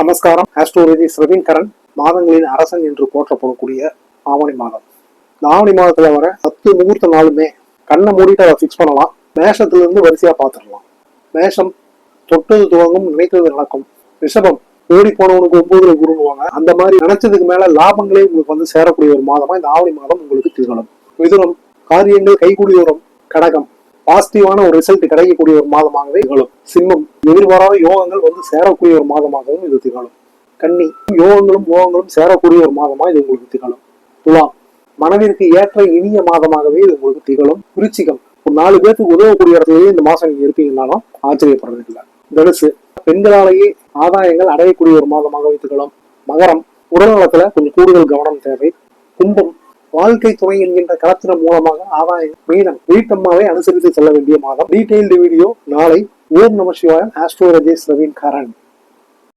நமஸ்காரம். ஆஸ்ட்ரோலஜி ரவீன் கரன். மாதங்களின் அரசன் என்று போற்றப்படக்கூடிய ஆவணி மாதம். இந்த ஆவணி மாதத்துல வர 10 முகூர்த்த நாளுமே கண்ணை மூடிட்டு அதை பிக்ஸ் பண்ணலாம். மேஷத்துல இருந்து வரிசையா பாத்துடலாம். மேஷம் தொட்டது துவங்கும், நினைத்தது நடக்கும். ரிஷபம் ஓடி போனவனுக்கு 9ல குருவாங்க. அந்த மாதிரி நினைச்சதுக்கு மேல லாபங்களே உங்களுக்கு வந்து சேரக்கூடிய ஒரு மாதமா இந்த ஆவணி மாதம் உங்களுக்கு திகழும். மிதுனம் காரியங்கள் கைகூடி வரும். கடகம் பாசிட்டிவான ஒரு ரிசல்ட் கிடைக்கக்கூடிய ஒரு மாதமாகவே திகழும். சிம்மம் எதிர்பாராத யோகங்கள் வந்து சேரக்கூடிய ஒரு மாதமாகவும் இது திகழும். கன்னி யோகங்களும் யோகங்களும் சேரக்கூடிய ஒரு மாதமா இது உங்களுக்கு திகழும். துலாம் மனதிற்கு ஏற்ற இனிய மாதமாகவே இது உங்களுக்கு திகழும். விருச்சிகம் ஒரு 4 பேருக்கு உதவக்கூடிய இடத்துலயே இந்த மாசம் நீங்க இருப்பீங்கன்னாலும் ஆச்சரியப்படுறது இல்லை. தனுசு பெண்களாலேயே ஆதாயங்கள் அடையக்கூடிய ஒரு மாதமாகவே திகழும். மகரம் உடல்நலத்துல கொஞ்சம் கூடுதல் கவனம் தேவை. கும்பம் வாழ்க்கை துணை என்கின்ற களத்தின் மூலமாக ஆதாயம். மீனம் வீட்டம்மாவை அனுசரித்து செல்ல வேண்டிய மாதம். டீடைல்டு வீடியோ நாளை. ஓம் நம சிவாய. ஆஸ்ட்ரோலஜி ரவீன் கரன்.